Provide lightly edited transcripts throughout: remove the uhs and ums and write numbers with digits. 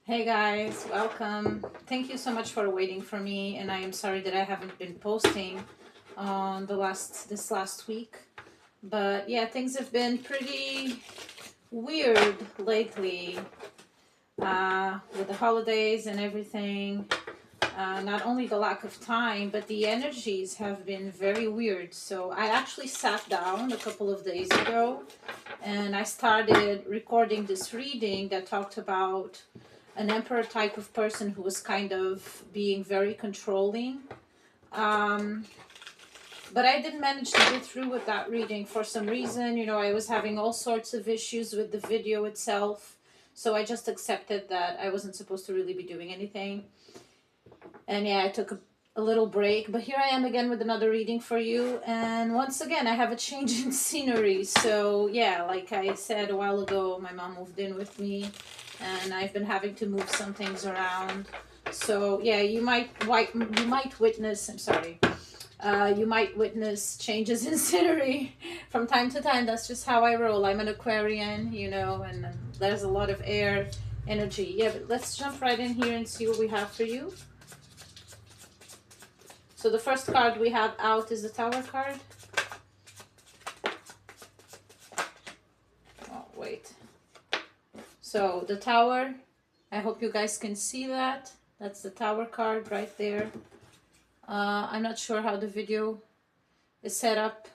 Hey guys, welcome. Thank you so much for waiting for me, and I am sorry that I haven't been posting on this last week. But yeah, things have been pretty weird lately with the holidays and everything. Not only the lack of time, but the energies have been very weird. So I actually sat down a couple of days ago and I started recording this reading that talked about an emperor type of person who was kind of being very controlling. Um, but I didn't manage to get through with that reading for some reason. You know, I was having all sorts of issues with the video itself. So I just accepted that I wasn't supposed to really be doing anything. And yeah, I took a little break, but here I am again with another reading for you. And once again, I have a change in scenery. So yeah, like I said a while ago, my mom moved in with me, and I've been having to move some things around. So yeah, you might witness. I'm sorry. You might witness changes in scenery from time to time. That's just how I roll. I'm an Aquarian, you know, and there's a lot of air energy. Yeah, but let's jump right in here and see what we have for you. So the first card we have out is the Tower card. Oh, wait. So the Tower, I hope you guys can see that. That's the Tower card right there. I'm not sure how the video is set up,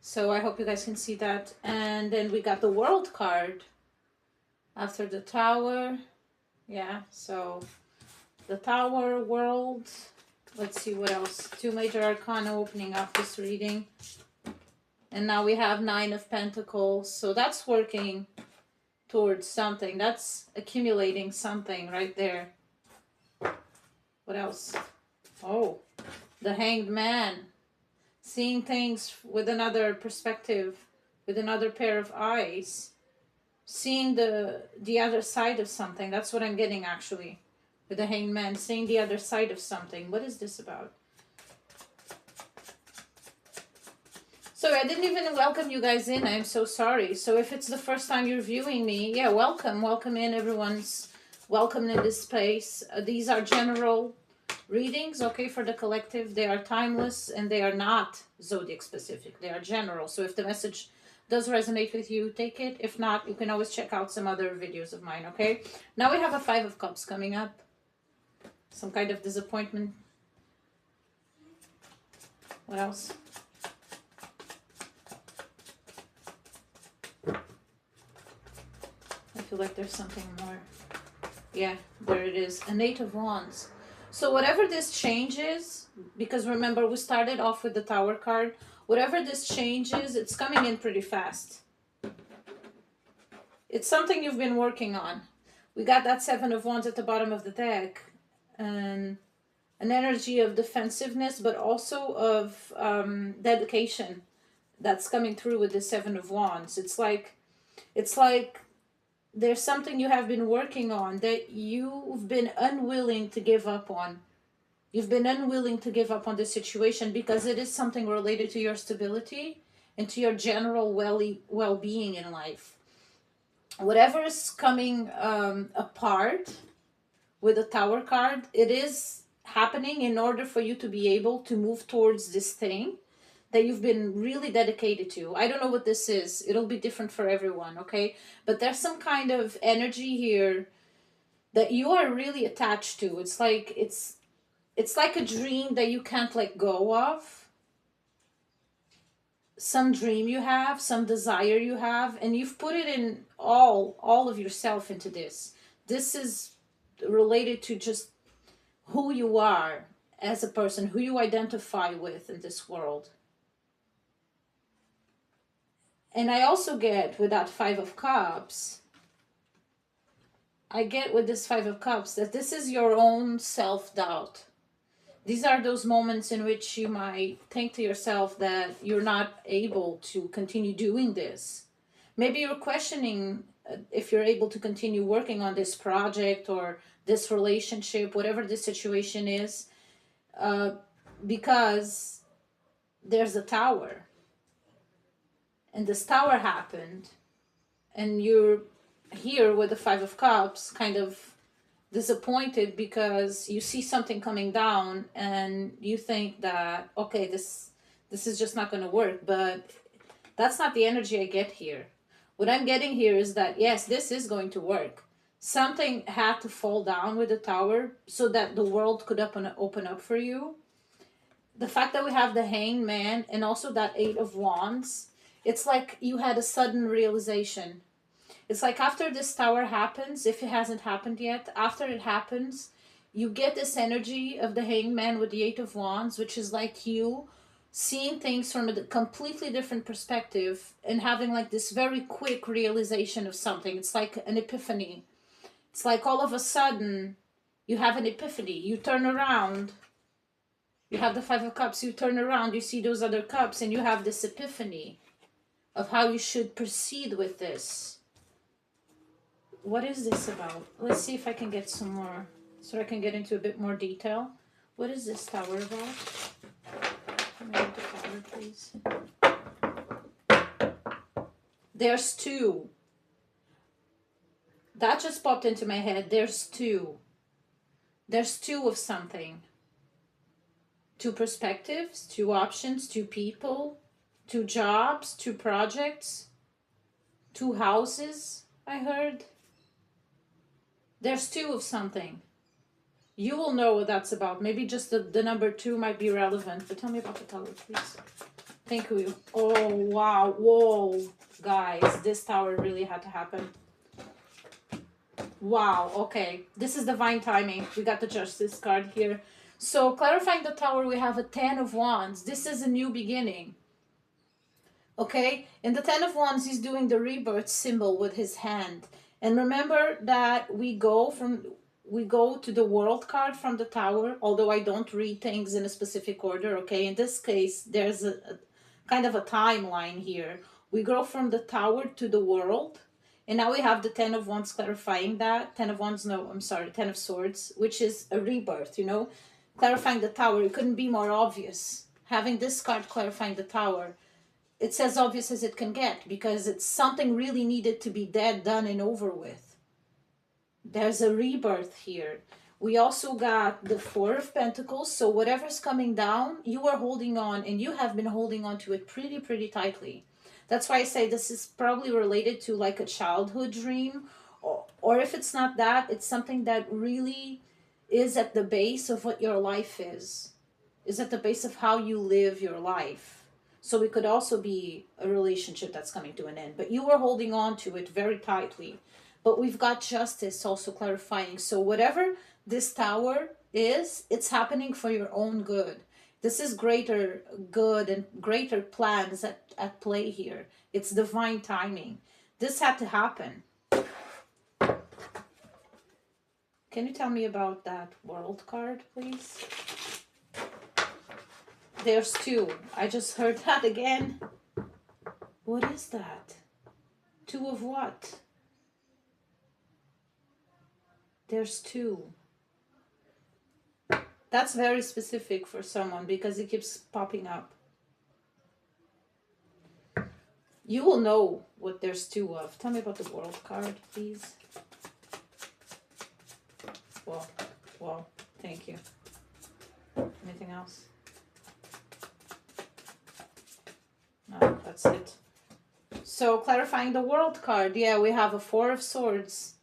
so I hope you guys can see that. And then we got the World card after the Tower. Yeah, so the Tower, World. Let's see what else. Two major arcana opening up this reading. And now we have Nine of Pentacles. So that's working towards something. That's accumulating something right there. What else? Oh, the Hanged Man. Seeing things with another perspective, with another pair of eyes. Seeing the other side of something. That's what I'm getting actually. With the Hanged Man. Seeing the other side of something. What is this about? So I didn't even welcome you guys in. I'm so sorry. So if it's the first time you're viewing me, yeah, welcome. Welcome in. Everyone's welcome in this space. These are general readings, okay, for the collective. They are timeless and they are not zodiac specific. They are general. So if the message does resonate with you, take it. If not, you can always check out some other videos of mine, okay? Now we have a Five of Cups coming up. Some kind of disappointment. What else? I feel like there's something more. Yeah, there it is. An Eight of Wands. So whatever this change is, because remember we started off with the Tower card, whatever this change is, it's coming in pretty fast. It's something you've been working on. We got that Seven of Wands at the bottom of the deck. And an energy of defensiveness, but also of dedication that's coming through with the Seven of Wands. It's like there's something you have been working on that you've been unwilling to give up on. You've been unwilling to give up on the situation because it is something related to your stability and to your general well-being in life. Whatever is coming apart with the Tower card, it is happening in order for you to be able to move towards this thing that you've been really dedicated to. I don't know what this is. It'll be different for everyone, okay? But there's some kind of energy here that you are really attached to. It's like a dream that you can't let go of. Some dream you have, some desire you have, and you've put it in all of yourself into this. This is related to just who you are as a person, who you identify with in this world. And I also get with that Five of Cups, I get with this Five of Cups that this is your own self-doubt. These are those moments in which you might think to yourself that you're not able to continue doing this. Maybe you're questioning if you're able to continue working on this project or this relationship, whatever the situation is, because there's a tower. And this tower happened, and you're here with the Five of Cups, kind of disappointed because you see something coming down and you think that, okay, this is just not going to work. But that's not the energy I get here. What I'm getting here is that, yes, this is going to work. Something had to fall down with the Tower so that the world could open up for you. The fact that we have the Hanged Man and also that Eight of Wands, it's like you had a sudden realization. It's like after this Tower happens, if it hasn't happened yet, after it happens, you get this energy of the Hanged Man with the Eight of Wands, which is like you seeing things from a completely different perspective and having like this very quick realization of something. It's like an epiphany. It's like all of a sudden you have an epiphany. You turn around, you have the Five of Cups, you turn around, you see those other cups, and you have this epiphany of how you should proceed with this. What is this about? Let's see if I can get some more, so I can get into a bit more detail. What is this Tower about? Can I get the Tower, please? There's two. That just popped into my head. There's two. There's two of something. Two perspectives, two options, two people, two jobs, two projects, two houses, I heard. There's two of something. You will know what that's about. Maybe just the number two might be relevant. But tell me about the Tower, please. Thank you. Oh, wow. Whoa. Guys, this Tower really had to happen. Wow. Okay. This is divine timing. We got the Justice card here. So clarifying the Tower, we have a Ten of Wands. This is a new beginning. Okay? In the Ten of Wands, he's doing the rebirth symbol with his hand. And remember that we go to the World card from the Tower, although I don't read things in a specific order, okay? In this case, there's a kind of a timeline here. We go from the Tower to the World, and now we have the Ten of Wands clarifying that. Ten of Swords, which is a rebirth, you know? Clarifying the Tower, it couldn't be more obvious. Having this card clarifying the Tower, it's as obvious as it can get because it's something really needed to be dead, done, and over with. There's a rebirth here. We also got the Four of Pentacles. So whatever's coming down, you are holding on, and you have been holding on to it pretty tightly. That's why I say this is probably related to like a childhood dream. Or if it's not that, it's something that really is at the base of what your life is at the base of how you live your life. So it could also be a relationship that's coming to an end. But you are holding on to it very tightly. But we've got Justice also clarifying. So whatever this Tower is, it's happening for your own good. This is greater good and greater plans at play here. It's divine timing. This had to happen. Can you tell me about that World card, please? There's two. I just heard that again. What is that? Two of what? There's two. That's very specific for someone because it keeps popping up. You will know what there's two of. Tell me about the World card, please. Well, thank you. Anything else? No, that's it. So clarifying the World card. Yeah, we have a Four of Swords.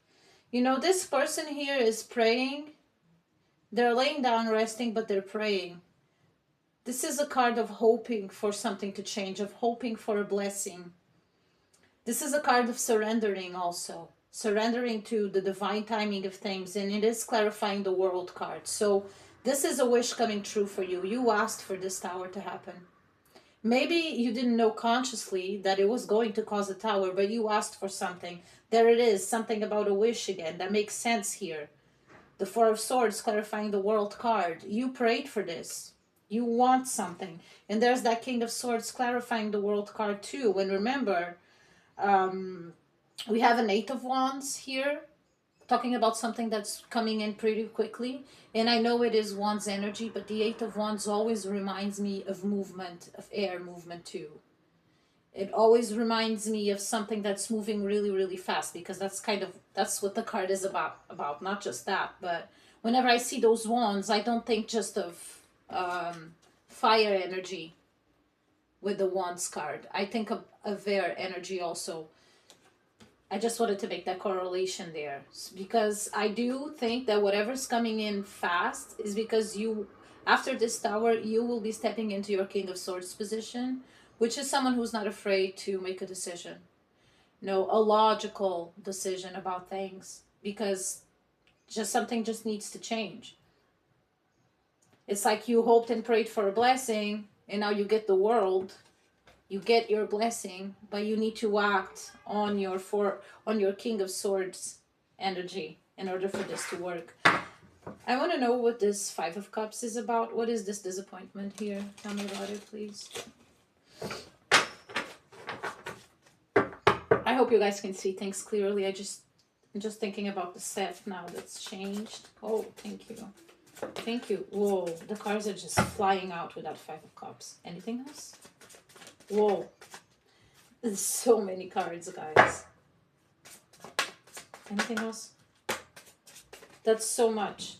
You know, this person here is praying. They're laying down resting, but they're praying. This is a card of hoping for something to change, of hoping for a blessing. This is a card of surrendering also. Surrendering to the divine timing of things, and it is clarifying the World card. So this is a wish coming true for you. You asked for this Tower to happen. Maybe you didn't know consciously that it was going to cause a Tower, but you asked for something. There it is, something about a wish again. That makes sense here. The Four of Swords clarifying the World card. You prayed for this. You want something. And there's that King of Swords clarifying the World card too. And remember, we have an Eight of Wands here, talking about something that's coming in pretty quickly. And I know it is Wands energy, but the Eight of Wands always reminds me of movement, of air movement too. It always reminds me of something that's moving really, really fast, because that's what the card is about. Not just that, but whenever I see those wands, I don't think just of fire energy with the wands card. I think of air energy also. I just wanted to make that correlation there, because I do think that whatever's coming in fast is because after this tower, you will be stepping into your King of Swords position, which is someone who's not afraid to make a decision. No, a logical decision about things, because something just needs to change. It's like you hoped and prayed for a blessing, and now you get the world. You get your blessing, but you need to act on your King of Swords energy in order for this to work. I want to know what this Five of Cups is about. What is this disappointment here? Tell me about it, please. I hope you guys can see things clearly. I'm just thinking about the set now that's changed. Oh, thank you. Thank you. Whoa, the cards are just flying out with that Five of Cups. Anything else? Whoa. There's so many cards, guys. Anything else? That's so much.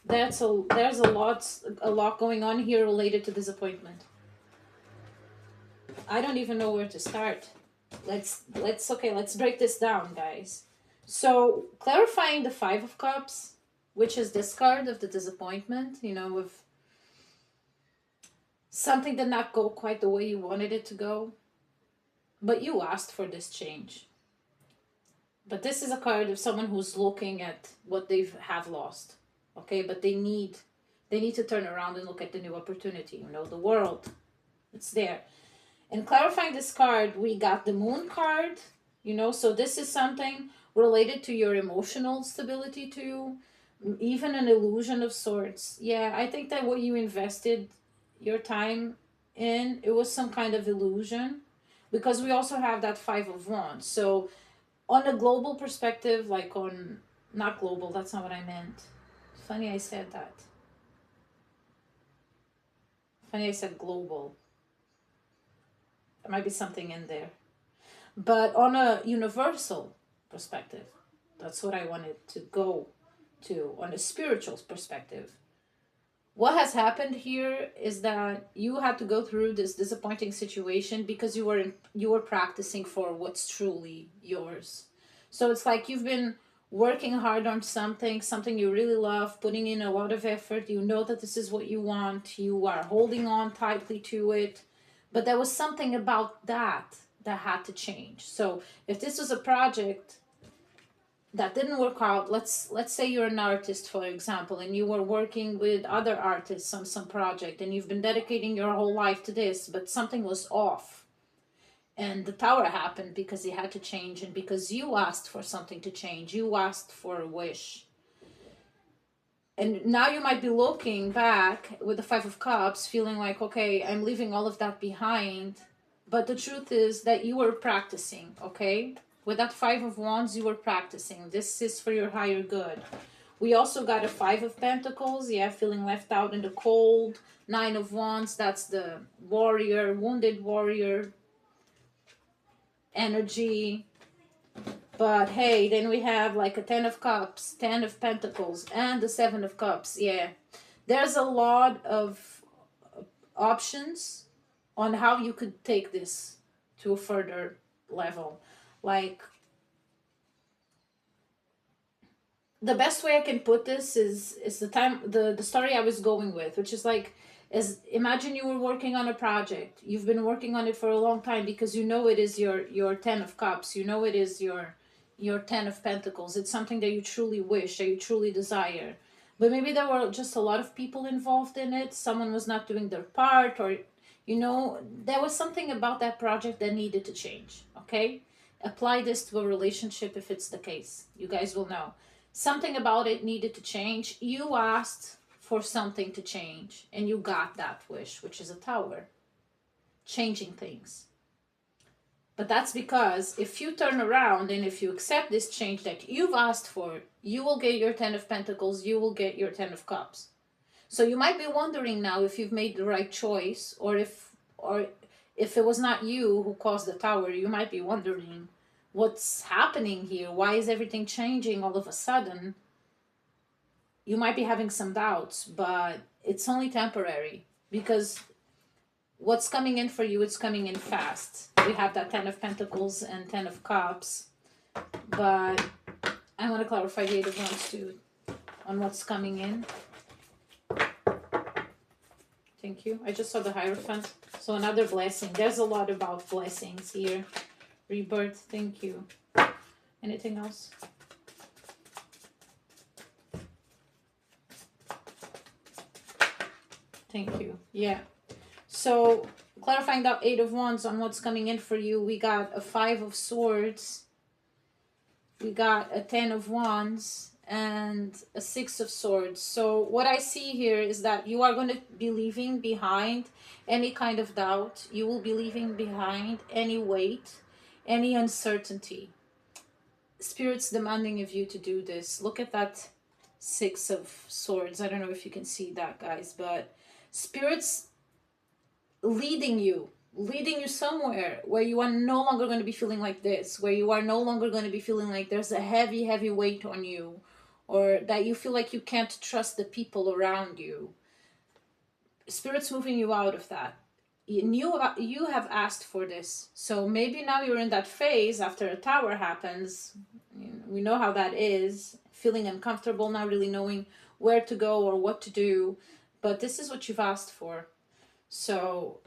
There's a lot going on here related to disappointment. I don't even know where to start. Let's break this down, guys. So, clarifying the Five of Cups, which is this card of the disappointment, with something did not go quite the way you wanted it to go, but you asked for this change. But this is a card of someone who's looking at what they have lost, okay? But they need to turn around and look at the new opportunity, the world. It's there. And clarifying this card, we got the Moon card, so this is something related to your emotional stability too, even an illusion of sorts. Yeah, I think that what you invested your time in, it was some kind of illusion, because we also have that Five of Wands. So on a global perspective, not global, that's not what I meant. Funny I said that. Funny I said global. There might be something in there. But on a universal perspective, that's what I wanted to go to, on a spiritual perspective. What has happened here is that you had to go through this disappointing situation because you were practicing for what's truly yours. So it's like you've been working hard on something you really love, putting in a lot of effort. You know that this is what you want. You are holding on tightly to it. But there was something about that had to change. So if this was a project that didn't work out, let's say you're an artist, for example, and you were working with other artists on some project, and you've been dedicating your whole life to this, but something was off, and the tower happened because it had to change, and because you asked for something to change, you asked for a wish. And now you might be looking back with the Five of Cups, feeling like, okay, I'm leaving all of that behind, but the truth is that you were practicing, okay? With that Five of Wands, you were practicing. This is for your higher good. We also got a Five of Pentacles. Yeah, feeling left out in the cold. Nine of Wands, that's the warrior, wounded warrior energy. But hey, then we have like a Ten of Cups, Ten of Pentacles, and the Seven of Cups. Yeah, there's a lot of options on how you could take this to a further level. Like, the best way I can put this is the story I was going with, which is like, imagine you were working on a project. You've been working on it for a long time because you know it is your Ten of Cups. You know it is your Ten of Pentacles. It's something that you truly wish, that you truly desire. But maybe there were just a lot of people involved in it. Someone was not doing their part, or, there was something about that project that needed to change, okay? Apply this to a relationship if it's the case. You guys will know. Something about it needed to change. You asked for something to change, and you got that wish, which is a tower. Changing things. But that's because if you turn around and if you accept this change that you've asked for, you will get your Ten of Pentacles, you will get your Ten of Cups. So you might be wondering now if you've made the right choice, or if it was not you who caused the tower, you might be wondering what's happening here. Why is everything changing all of a sudden? You might be having some doubts, but it's only temporary, because what's coming in for you, it's coming in fast. We have that 10 of Pentacles and 10 of Cups, but I want to clarify the 8 of Wands too on what's coming in. Thank you. I just saw the Hierophant. So another blessing. There's a lot about blessings here. Rebirth. Thank you. Anything else? Thank you. Yeah. So clarifying that 8 of Wands on what's coming in for you. We got a 5 of Swords. We got a 10 of Wands and a 6 of Swords. So what I see here is that you are going to be leaving behind any kind of doubt. You will be leaving behind any weight, any uncertainty. Spirit's demanding of you to do this. Look at that 6 of Swords. I don't know if you can see that, guys, but Spirit's leading you somewhere where you are no longer going to be feeling like this, where you are no longer going to be feeling like there's a heavy weight on you, or that you feel like you can't trust the people around you. Spirit's moving you out of that. You have asked for this, so maybe now you're in that phase after a tower happens. We know how that is, feeling uncomfortable, not really knowing where to go or what to do, but this is what you've asked for. So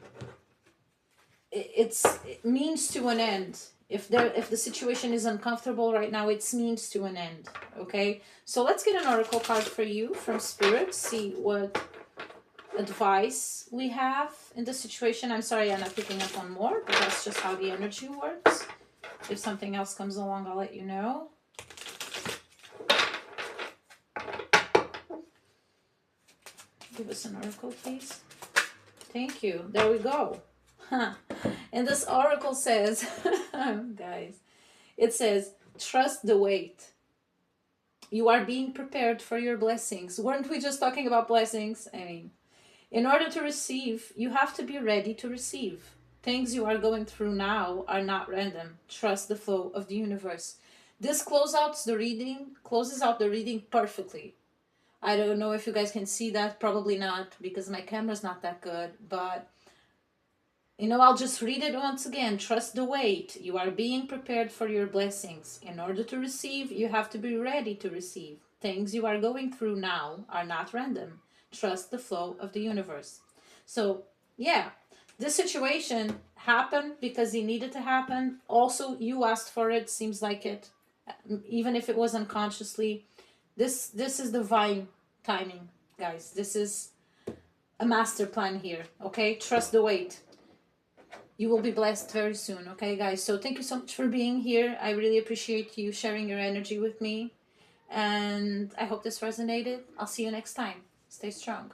it means to an end. If the situation is uncomfortable right now, it's means to an end. Okay, so let's get an oracle card for you from Spirit. See what advice we have in this situation. I'm sorry I'm not picking up on more, but that's just how the energy works. If something else comes along, I'll let you know. Give us an oracle, please. Thank you. There we go. And this oracle says, guys, it says, trust the wait. You are being prepared for your blessings. Weren't we just talking about blessings? I mean, in order to receive, you have to be ready to receive. Things you are going through now are not random. Trust the flow of the universe. This closes out the reading perfectly. I don't know if you guys can see that. Probably not, because my camera's not that good, but I'll just read it once again. Trust the wait. You are being prepared for your blessings. In order to receive, you have to be ready to receive. Things you are going through now are not random. Trust the flow of the universe. So, yeah, this situation happened because it needed to happen. Also, you asked for it, seems like it. Even if it was unconsciously. This is divine timing, guys. This is a master plan here, okay? Trust the wait. You will be blessed very soon, okay, guys? So thank you so much for being here. I really appreciate you sharing your energy with me. And I hope this resonated. I'll see you next time. Stay strong.